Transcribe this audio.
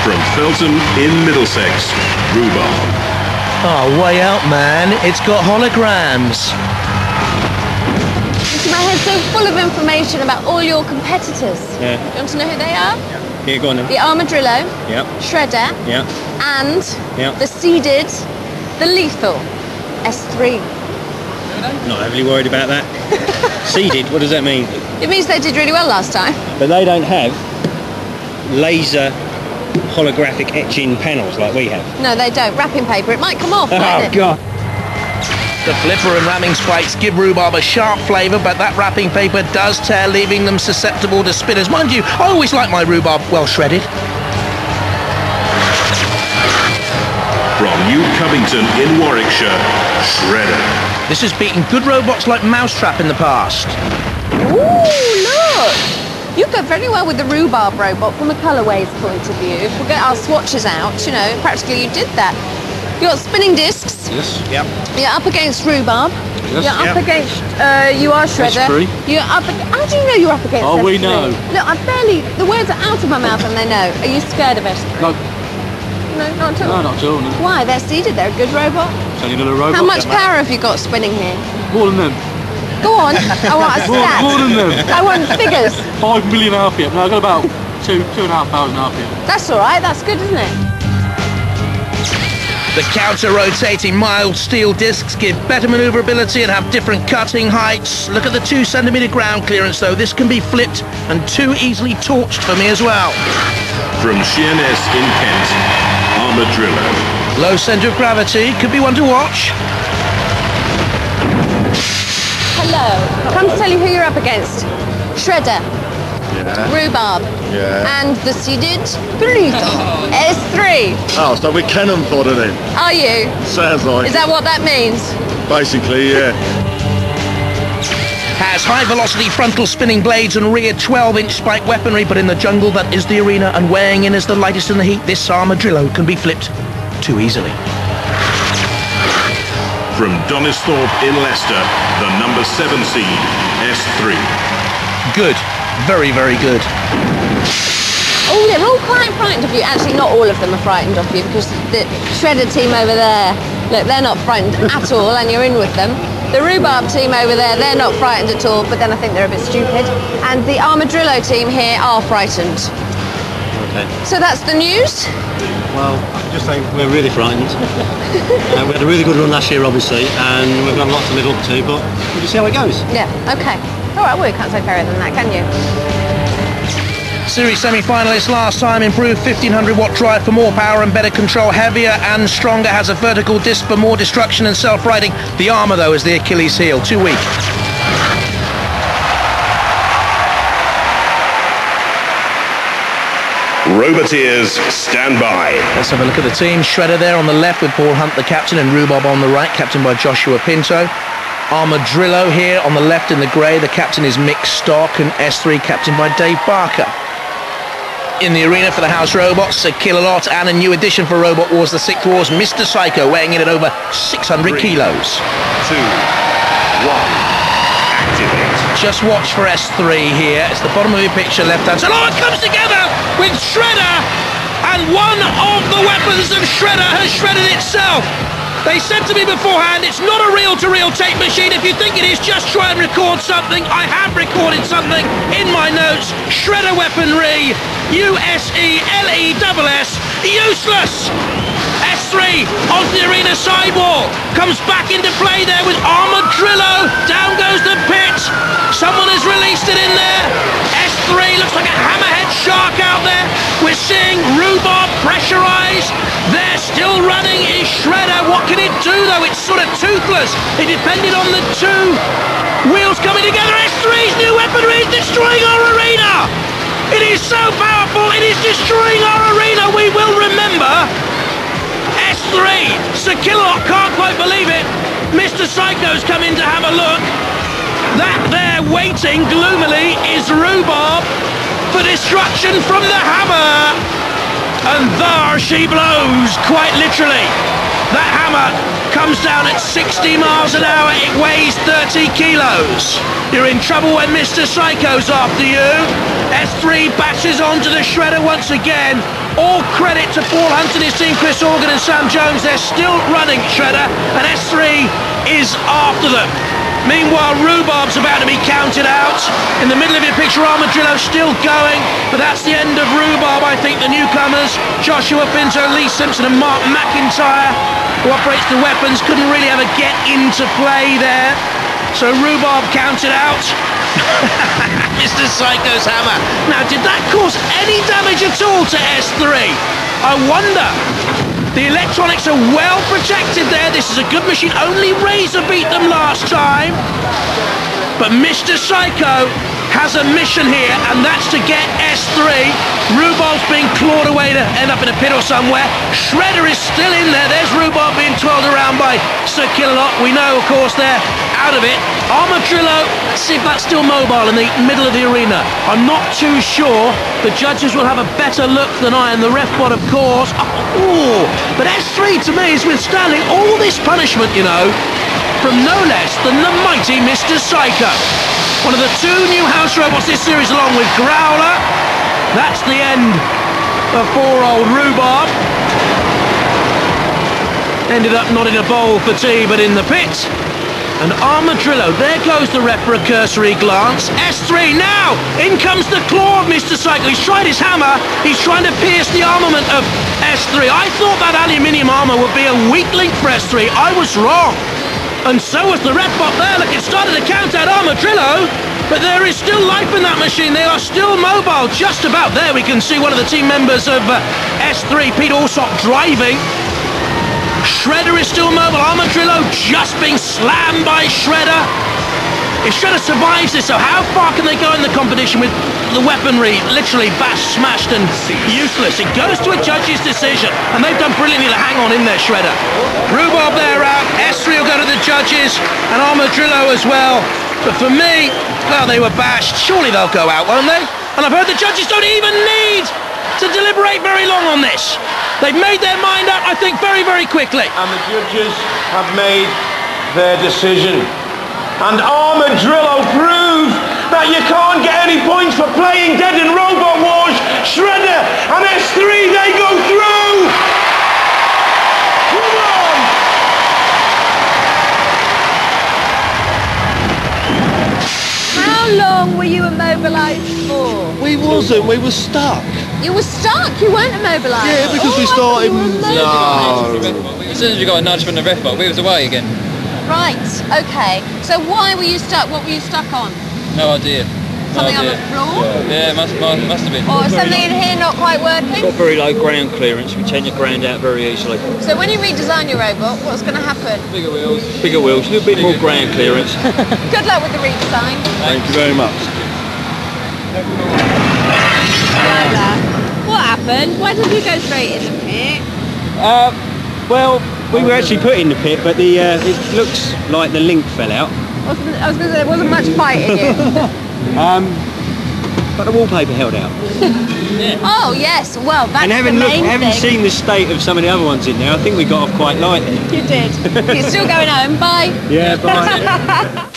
From Felton in Middlesex, Roobarb. Oh, way out, man. It's got holograms. My head's so full of information about all your competitors. Yeah. You want to know who they are? Yeah, go on then. The Armadrillo, Yep. Shredder, Yep. and Yep. the seeded, the lethal, S3. Not heavily worried about that. Seeded, what does that mean? It means they did really well last time. But they don't have laser holographic etching panels like we have. No, they don't. Wrapping paper, it might come off, mightn't it? God. The flipper and ramming spikes give rhubarb a sharp flavour, but that wrapping paper does tear, leaving them susceptible to spinners. Mind you, I always like my rhubarb well shredded. From New Covington in Warwickshire, Shredder. This has beaten good robots like Mousetrap in the past. Ooh, look! You go very well with the rhubarb robot from a colourways point of view. If we get our swatches out, you know, practically you did that. You got spinning discs. Yes. Yep. You're up against rhubarb. Yes. You're up Yep. against, you are Shredder. S3. You're up. How do you know you're up against Oh, S3? we know. Look, the words are out of my mouth and they know. Are you scared of S3? No, No, not at all. no, not at all. No. Why? They're seeded. They're a good robot. It's only another robot. How much power have you got spinning here? More than them. Go on. I want a stat. More than them. I want figures. 5 million RPM. No, I've got about 2,500 RPM. That's all right. That's good, isn't it? The counter-rotating mild steel discs give better manoeuvrability and have different cutting heights. Look at the 2 centimetre ground clearance though. This can be flipped and too easily torched for me as well. From Sheerness in Kent, Armadrillo. Low centre of gravity, could be one to watch. Hello. Come to tell you who you're up against. Shredder. Yeah. Rhubarb. Yeah. And the seeded S3. Oh, so we're cannon fodder then? Are you? Sounds like. Is that what that means? Basically, yeah. Has high velocity frontal spinning blades and rear 12-inch spike weaponry, but in the jungle that is the arena and weighing in as the lightest in the heat, this Armadrillo can be flipped too easily. From Donisthorpe in Leicester, the number 7 seed, S3. Good. Very, very good. Oh, they're all quite frightened of you. Actually, not all of them are frightened of you because the Shredder team over there, look, they're not frightened at all and you're in with them. The Rhubarb team over there, they're not frightened at all, but then I think they're a bit stupid. And the Armadrillo team here are frightened. Okay. So that's the news. Well, just saying we're really frightened. We had a really good run last year, obviously, and we've got a lot to live up to, but we'll just see how it goes. Yeah, okay. All right, well, you can't say fairer than that, can you? Series semi-finalist last time, improved 1500 watt drive for more power and better control, heavier and stronger, has a vertical disc for more destruction and self-riding. The armour though is the Achilles heel, too weak. Roboteers, stand by. Let's have a look at the team. Shredder there on the left with Paul Hunt, the captain, and Rhubarb on the right, captained by Joshua Pinto. Armadrillo here on the left in the grey. The captain is Mick Stock, and S3 captained by Dave Barker. In the arena for the house robots, a Kill-A-Lot and a new addition for Robot Wars, the 6th Wars, Mr. Psycho, weighing in at over 600 kilos. 2, 1, activate. Just watch for S3 here. It's the bottom of your picture, left-hand side. Oh, it comes together with Shredder, and one of the weapons of Shredder has shredded itself. They said to me beforehand, it's not a reel-to-reel tape machine. If you think it is, just try and record something. I have recorded something in my notes. Shredder weaponry, USELESS, useless. S3 onto the arena sidewall. Comes back into play there with Armadrillo. Down goes the pit. Someone has released it in there. S3 looks like a hammerhead shark out there. We're seeing Rhubarb pressurised. They're still running. Is Shredder. What can it do though? It's sort of toothless. It depended on the 2 wheels coming together. S3's new weaponry is destroying our arena. It is so powerful. It is destroying our arena. We will remember. S3, Sir Kill-A-Lot can't quite believe it. Mr. Psycho's come in to have a look. That there waiting gloomily is Rhubarb for destruction from the hammer. And there she blows, quite literally. That hammer comes down at 60 miles an hour. It weighs 30 kilos. You're in trouble when Mr. Psycho's after you. S3 bashes onto the Shredder once again. All credit to Paul Hunt and his team, Chris Organ and Sam Jones. They're still running, Shredder, and S3 is after them. Meanwhile, Rhubarb's about to be counted out. In the middle of your picture, Armadrillo still going, but that's the end of Rhubarb. I think the newcomers, Joshua Pinto, Lee Simpson and Mark McIntyre, who operates the weapons, couldn't really ever get into play there. So Rhubarb counted out. Mr. Psycho's hammer. Now, did that cause any damage at all to S3? I wonder. The electronics are well protected there. This is a good machine. Only Razor beat them last time. But Mr. Psycho has a mission here, and that's to get S3. Rhubarb's being clawed away to end up in a pit or somewhere. Shredder is still in there. There's Rhubarb being twirled around by Sir Killalot. We know, of course, they're out of it. Armadrillo, let's see if that's still mobile in the middle of the arena. I'm not too sure. The judges will have a better look than I, and the ref bot, of course. Oh, but S3 to me is withstanding all this punishment, you know, from no less than the mighty Mr. Psycho. One of the two new house robots this series, along with Growler. That's the end of poor old Rhubarb. Ended up not in a bowl for tea, but in the pit. And Armadrillo, there goes the ref for a cursory glance. S3 now, in comes the claw of Mr. Psycho. He's tried his hammer, he's trying to pierce the armament of S3. I thought that aluminium armour would be a weak link for S3. I was wrong. And so was the ref bot there. Look, it started to count out Armadrillo, but there is still life in that machine. They are still mobile, just about there. We can see one of the team members of S3, Pete Alsop, driving. Shredder is still mobile. Armadrillo just being slammed by Shredder. If Shredder survives this, so how far can they go in the competition with the weaponry literally bashed, smashed and useless? It goes to a judge's decision, and they've done brilliantly to hang on in there, Shredder. Rhubarb there out, S3 will go to the judges, and Armadrillo as well. But for me, well, they were bashed. Surely they'll go out, won't they? And I've heard the judges don't even need to deliberate very long on this. They've made their mind up, I think, very, very quickly. And the judges have made their decision. And Armadrillo proved that you can't get any points for playing dead in Robot Wars. Shredder and S3, they go through! Come on! How long were you immobilised for? We wasn't, we were stuck. You were stuck, you weren't immobilised? Yeah, because we started... No. As soon as we got a nudge from the ref bot, we was away again. Right, okay. So why were you stuck? What were you stuck on? No idea. Something on the floor? Yeah, must have been. Or something in here not quite working? Got very low ground clearance. We change the ground out very easily. So when you redesign your robot, what's going to happen? Bigger wheels. Bigger wheels, a little bit more ground clearance. Good luck with the redesign. Thank you very much. What happened? Why did you go straight in the pit? Well, we were actually put in the pit, but the it looks like the link fell out. I was going to say there wasn't much fight in you. But the wallpaper held out. Oh yes, well that's And the main having thing. seen the state of some of the other ones in there, I think we got off quite lightly. You did. You're still going home. Bye. Yeah, bye.